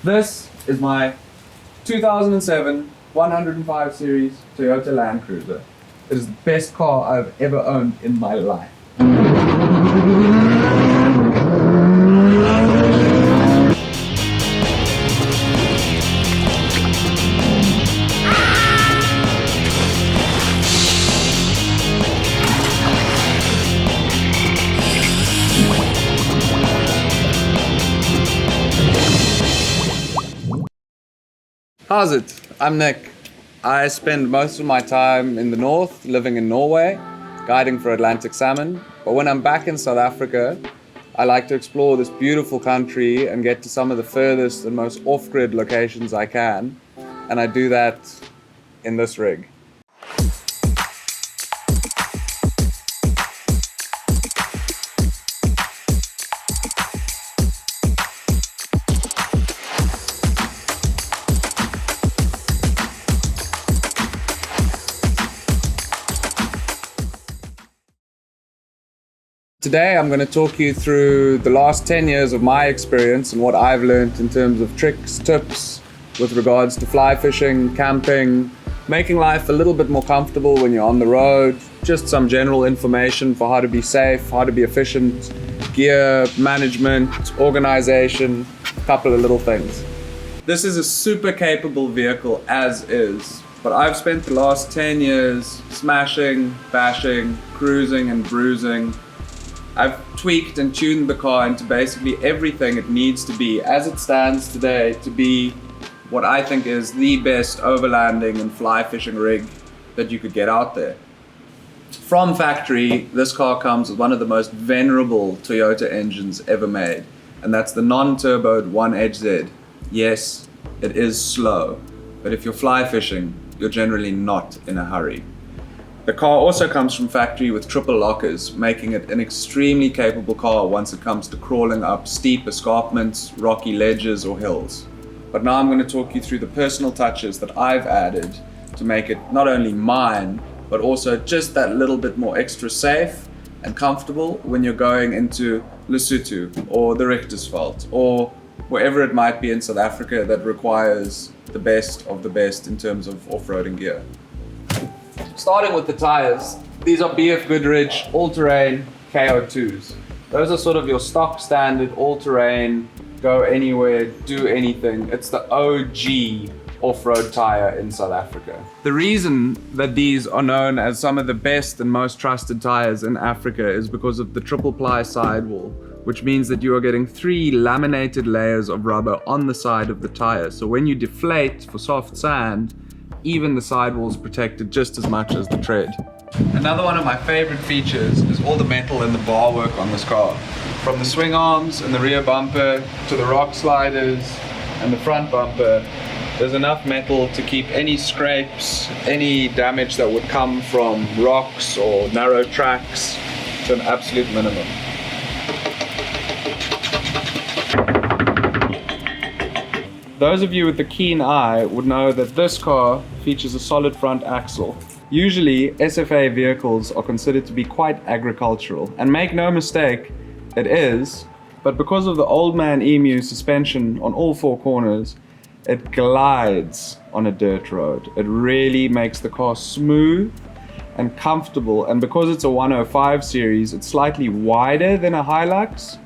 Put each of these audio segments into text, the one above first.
This is my 2007 105 series Toyota Land Cruiser. It is the best car I've ever owned in my life. How's it? I'm Nick. I spend most of my time in the north, living in Norway, guiding for Atlantic salmon. But when I'm back in South Africa, I like to explore this beautiful country and get to some of the furthest and most off-grid locations I can. And I do that in this rig. Today I'm going to talk you through the last 10 years of my experience and what I've learned in terms of tricks, tips with regards to fly fishing, camping, making life a little bit more comfortable when you're on the road, just some general information for how to be safe, how to be efficient, gear management, organization, a couple of little things. This is a super capable vehicle as is, but I've spent the last 10 years smashing, bashing, cruising and bruising. I've tweaked and tuned the car into basically everything it needs to be as it stands today to be what I think is the best overlanding and fly fishing rig that you could get out there. From factory, this car comes with one of the most venerable Toyota engines ever made, and that's the non-turboed 1HZ. Yes, it is slow, but if you're fly fishing, you're generally not in a hurry. The car also comes from factory with triple lockers, making it an extremely capable car once it comes to crawling up steep escarpments, rocky ledges or hills. But now I'm going to talk you through the personal touches that I've added to make it not only mine, but also just that little bit more extra safe and comfortable when you're going into Lesotho or the Richtersveld or wherever it might be in South Africa that requires the best of the best in terms of off-roading gear. Starting with the tires, these are BF Goodrich all-terrain KO2s. Those are sort of your stock standard all-terrain, go anywhere, do anything. It's the OG off-road tire in South Africa. The reason that these are known as some of the best and most trusted tires in Africa is because of the triple ply sidewall, which means that you are getting 3 laminated layers of rubber on the side of the tire. So when you deflate for soft sand, even the sidewall is protected just as much as the tread. Another one of my favorite features is all the metal and the bar work on this car. From the swing arms and the rear bumper to the rock sliders and the front bumper, there's enough metal to keep any scrapes, any damage that would come from rocks or narrow tracks to an absolute minimum. Those of you with a keen eye would know that this car features a solid front axle. Usually, SFA vehicles are considered to be quite agricultural, and make no mistake, it is, but because of the Old Man Emu suspension on all 4 corners, it glides on a dirt road. It really makes the car smooth and comfortable, and because it's a 105 series, it's slightly wider than a Hilux,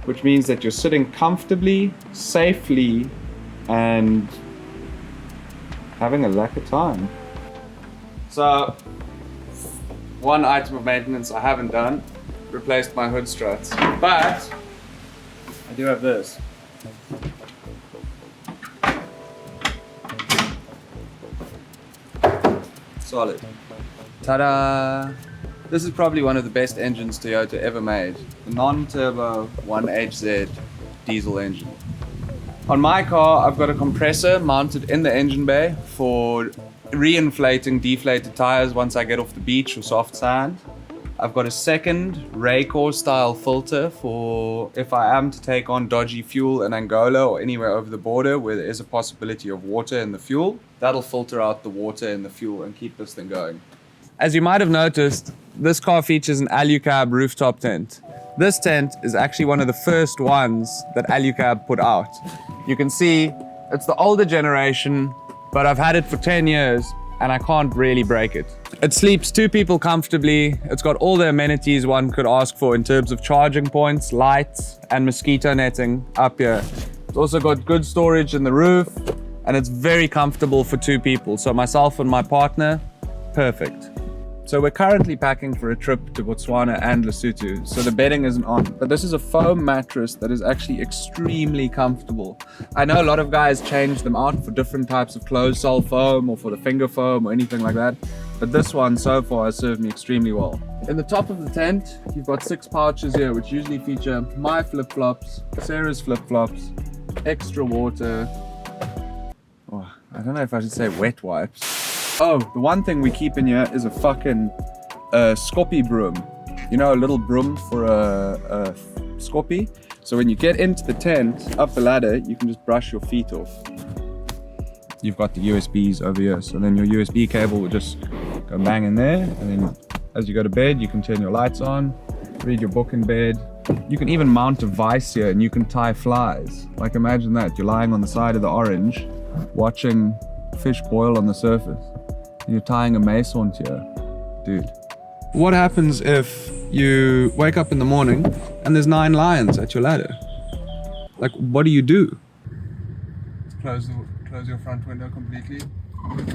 which means that you're sitting comfortably, safely, and having a lekker time. So, one item of maintenance I haven't done, replaced my hood struts, but I do have this. Solid. Ta-da! This is probably one of the best engines Toyota ever made. The non-turbo 1HZ diesel engine. On my car, I've got a compressor mounted in the engine bay for re-inflating deflated tires once I get off the beach or soft sand. I've got a second Raycor style filter for if I am to take on dodgy fuel in Angola or anywhere over the border where there is a possibility of water in the fuel. That'll filter out the water in the fuel and keep this thing going. As you might have noticed, this car features an ALuCab rooftop tent. This tent is actually one of the first ones that ALuCab put out. You can see it's the older generation, but I've had it for 10 years and I can't really break it. It sleeps 2 people comfortably. It's got all the amenities one could ask for in terms of charging points, lights, and mosquito netting up here. It's also got good storage in the roof, and it's very comfortable for 2 people. So myself and my partner, perfect. So we're currently packing for a trip to Botswana and Lesotho, so the bedding isn't on. But this is a foam mattress that is actually extremely comfortable. I know a lot of guys change them out for different types of closed sole foam or for the finger foam or anything like that. But this one so far has served me extremely well. In the top of the tent, you've got 6 pouches here, which usually feature my flip-flops, Sarah's flip-flops, extra water. Oh, I don't know if I should say wet wipes. Oh, the one thing we keep in here is a fucking scoppy broom. You know, a little broom for a scoppy. So when you get into the tent, up the ladder, you can just brush your feet off. You've got the USBs over here. So then your USB cable will just go bang in there. And then as you go to bed, you can turn your lights on, read your book in bed. You can even mount a vise here and you can tie flies. Like imagine that, you're lying on the side of the orange, watching fish boil on the surface. You're tying a mace onto you. Dude. What happens if you wake up in the morning and there's 9 lions at your ladder? Like, what do you do? Close your front window completely.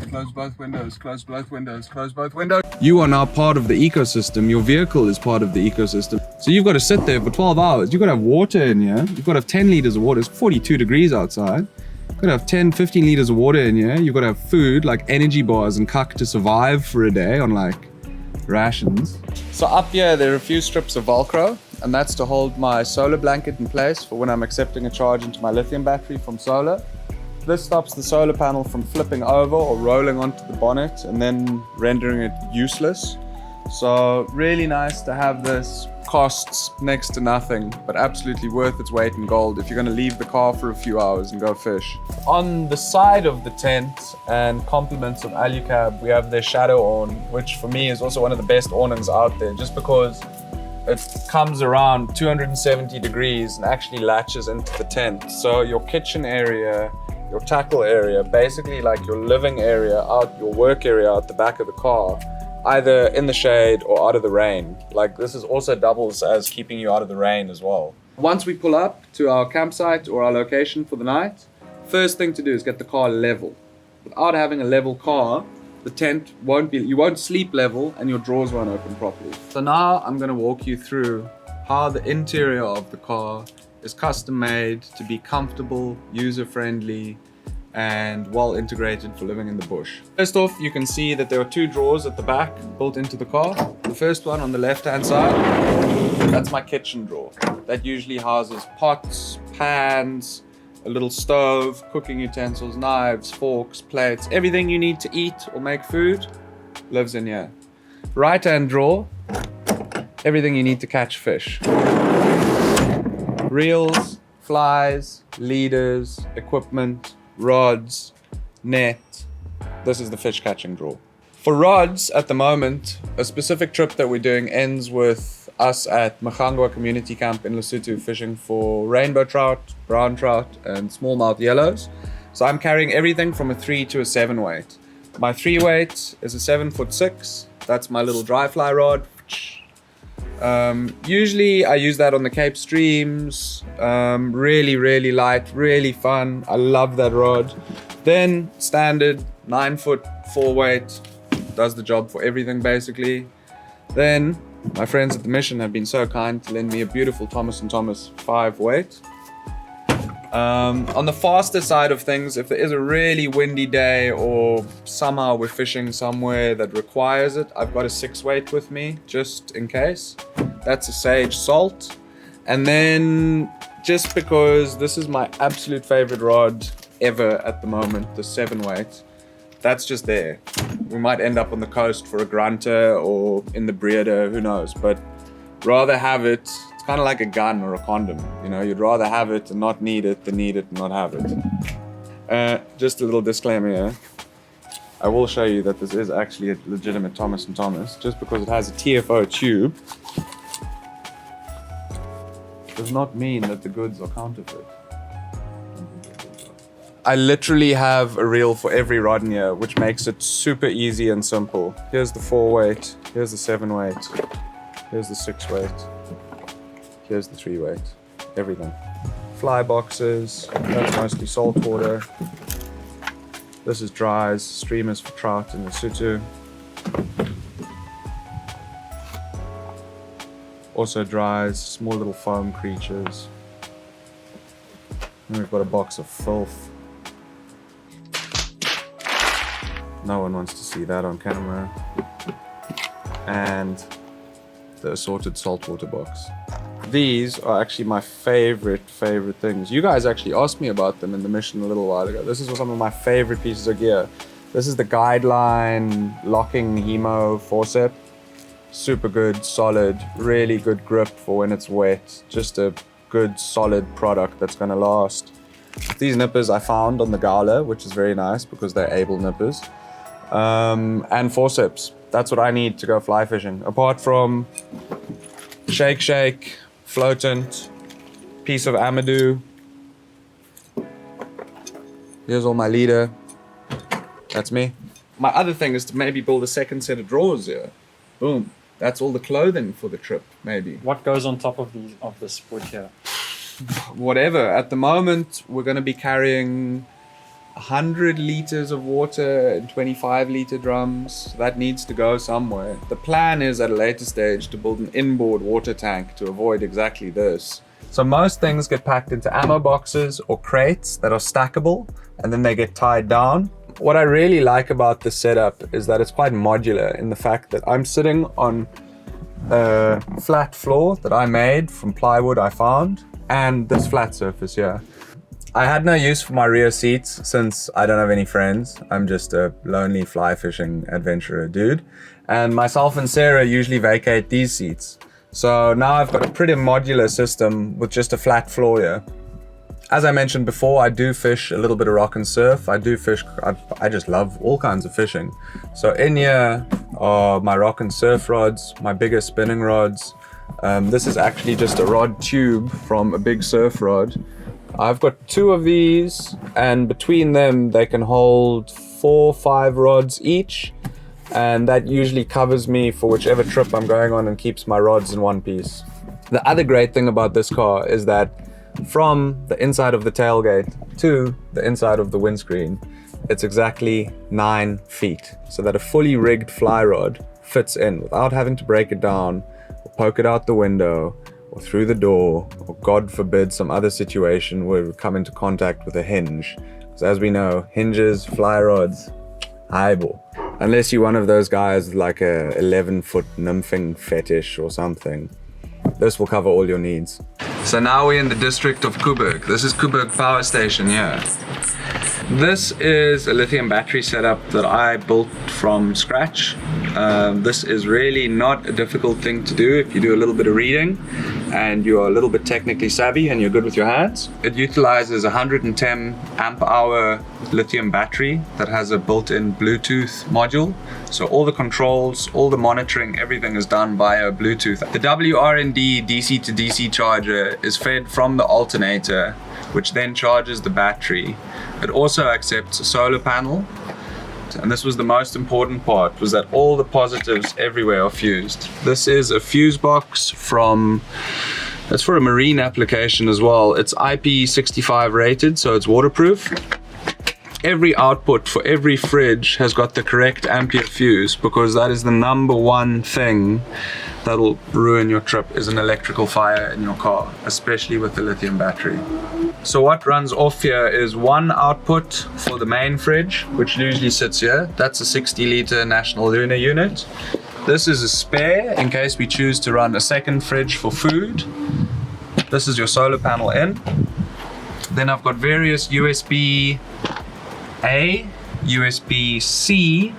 Close both windows, close both windows, close both windows. You are now part of the ecosystem. Your vehicle is part of the ecosystem. So you've got to sit there for 12 hours. You've got to have water in here. You've got to have 10 liters of water. It's 42 degrees outside. You've got to have 10, 15 liters of water in here. You've got to have food like energy bars and cuck to survive for a day on like rations. So up here, there are a few strips of Velcro, and that's to hold my solar blanket in place for when I'm accepting a charge into my lithium battery from solar. This stops the solar panel from flipping over or rolling onto the bonnet and then rendering it useless. So really nice to have this. Costs next to nothing, but absolutely worth its weight in gold if you're going to leave the car for a few hours and go fish. On the side of the tent and compliments of ALuCab, we have their Shadow Awning, which for me is also one of the best awnings out there, just because it comes around 270 degrees and actually latches into the tent. So your kitchen area, your tackle area, basically like your living area out, your work area out the back of the car, either in the shade or out of the rain. Like this is also doubles as keeping you out of the rain as well. Once we pull up to our campsite or our location for the night, first thing to do is get the car level. Without having a level car, the tent you won't sleep level and your drawers won't open properly. So now I'm gonna walk you through how the interior of the car is custom made to be comfortable, user-friendly, and well integrated for living in the bush. First off, you can see that there are 2 drawers at the back built into the car. The first one on the left-hand side, that's my kitchen drawer. That usually houses pots, pans, a little stove, cooking utensils, knives, forks, plates, everything you need to eat or make food lives in here. Right-hand drawer, everything you need to catch fish. Reels, flies, leaders, equipment, rods, net. This is the fish catching drawer. For rods, at the moment, a specific trip that we're doing ends with us at Machangwa Community Camp in Lesotho fishing for rainbow trout, brown trout, and smallmouth yellows. So I'm carrying everything from a 3 to a 7 weight. My 3 weight is a 7'6". That's my little dry fly rod. Usually I use that on the Cape streams. Really light, really fun. I love that rod. Then standard 9-foot 4 weight, does the job for everything basically. Then my friends at the mission have been so kind to lend me a beautiful Thomas & Thomas 5 weight. On the faster side of things, if there is a really windy day or somehow we're fishing somewhere that requires it, I've got a 6 weight with me just in case. That's a Sage Salt. And then just because this is my absolute favorite rod ever at the moment, the 7 weight, that's just there. We might end up on the coast for a grunter or in the breeder, who knows, but rather have it. It's kind of like a gun or a condom, you know, you'd rather have it and not need it than need it and not have it. Just a little disclaimer here. I will show you that this is actually a legitimate Thomas & Thomas. Just because it has a TFO tube does not mean that the goods are counterfeit. I literally have a reel for every rod in here, which makes it super easy and simple. Here's the 4 weight, here's the 7 weight, here's the 6 weight, here's the 3 weight, everything. Fly boxes, that's mostly salt water. This is dries, streamers for trout and the sutu. Also dries, small little foam creatures. And we've got a box of filth. No one wants to see that on camera. And the assorted saltwater box. These are actually my favorite things. You guys actually asked me about them in the mission a little while ago. This is some of my favorite pieces of gear. This is the Guideline locking Hemo forceps. Super good, solid, really good grip for when it's wet. Just a good, solid product that's gonna last. These nippers I found on the Gala, which is very nice because they're able nippers. And forceps. That's what I need to go fly fishing. Apart from shake, floatant, piece of Amadou. Here's all my leader. That's me. My other thing is to maybe build a second set of drawers here. Boom. That's all the clothing for the trip, maybe. What goes on top of this wood here? Whatever. At the moment, we're going to be carrying 100 liters of water in 25 liter drums. That needs to go somewhere. The plan is at a later stage to build an inboard water tank to avoid exactly this. So most things get packed into ammo boxes or crates that are stackable, and then they get tied down. What I really like about this setup is that it's quite modular in the fact that I'm sitting on a flat floor that I made from plywood I found, and this flat surface here. I had no use for my rear seats since I don't have any friends. I'm just a lonely fly fishing adventurer dude. And myself and Sarah usually vacate these seats. So now I've got a pretty modular system with just a flat floor here. As I mentioned before, I do fish a little bit of rock and surf. I just love all kinds of fishing. So in here are my rock and surf rods, my bigger spinning rods. This is actually just a rod tube from a big surf rod. I've got 2 of these, and between them they can hold 4 or 5 rods each, and that usually covers me for whichever trip I'm going on and keeps my rods in one piece. The other great thing about this car is that from the inside of the tailgate to the inside of the windscreen, it's exactly 9 feet, so that a fully rigged fly rod fits in without having to break it down or poke it out the window or through the door, or God forbid some other situation where we come into contact with a hinge. Because as we know, hinges, fly rods, highball. Unless you're one of those guys with like a 11-foot nymphing fetish or something, this will cover all your needs. So now we're in the district of Kuburg. This is Kuburg Power Station here. This is a lithium battery setup that I built from scratch. This is really not a difficult thing to do if you do a little bit of reading and you're a little bit technically savvy and you're good with your hands. It utilizes a 110 amp hour lithium battery that has a built-in Bluetooth module. So all the controls, all the monitoring, everything is done via Bluetooth. The WRND DC to DC charger is fed from the alternator, which then charges the battery. It also accepts a solar panel. And this was the most important part, was that all the positives everywhere are fused. This is a fuse box that's for a marine application as well. It's IP65 rated, so it's waterproof. Every output for every fridge has got the correct ampere fuse, because that is the #1 thing that'll ruin your trip, is an electrical fire in your car, especially with the lithium battery. So what runs off here is one output for the main fridge, which usually sits here. That's a 60-liter National Lunar unit. This is a spare in case we choose to run a second fridge for food. This is your solar panel in. Then I've got various USB-A, USB-C,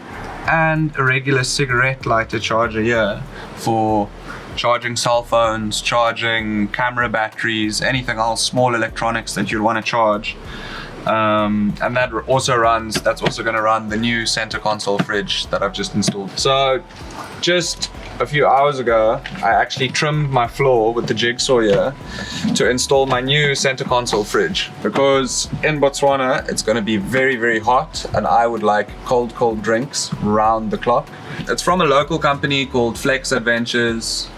and a regular cigarette lighter charger here for charging cell phones, charging camera batteries, anything else, small electronics that you'd want to charge. And that's also going to run the new center console fridge that I've just installed. So just A few hours ago, I actually trimmed my floor with the jigsaw here to install my new center console fridge, because in Botswana it's going to be very, very hot and I would like cold drinks round the clock. It's from a local company called Flex Adventures.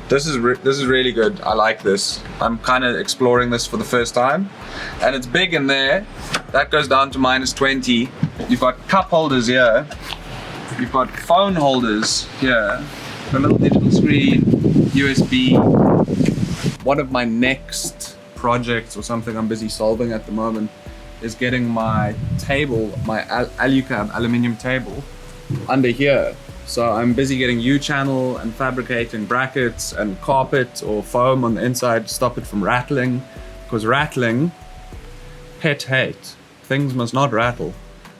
This is really good. I like this. I'm kind of exploring this for the first time, and it's big in there. That goes down to -20. You've got cup holders here. You've got phone holders here, a little digital screen, USB. One of my next projects, or something I'm busy solving at the moment, is getting my table, my ALuCab aluminium table, under here. So I'm busy getting U-channel and fabricating brackets and carpet or foam on the inside to stop it from rattling, because rattling, pet hate. Things must not rattle.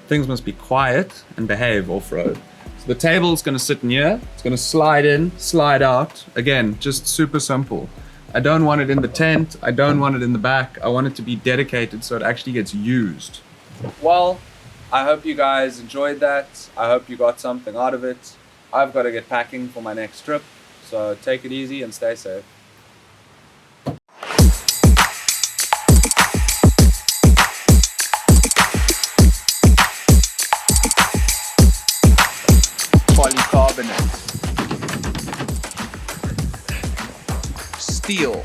Things must be quiet and behave off-road. So the table's gonna sit in here, it's gonna slide in, slide out. Again, just super simple. I don't want it in the tent, I don't want it in the back, I want it to be dedicated so it actually gets used. Well, I hope you guys enjoyed that. I hope you got something out of it. I've got to get packing for my next trip, so take it easy and stay safe. Polycarbonate, steel,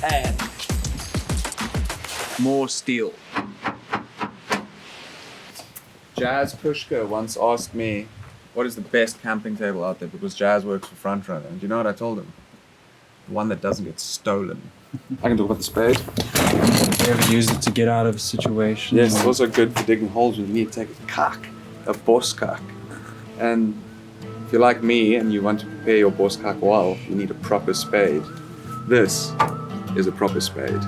and more steel. Jazz Pushka once asked me, what is the best camping table out there, because Jazz works for Frontrunner, and do you know what I told him? The one that doesn't get stolen. I can talk about the spade. You ever used it to get out of a situation? Yes, it's also good for digging holes when you need to take a kak, a boskak. And if you're like me and you want to prepare your boskak well, you need a proper spade. This is a proper spade.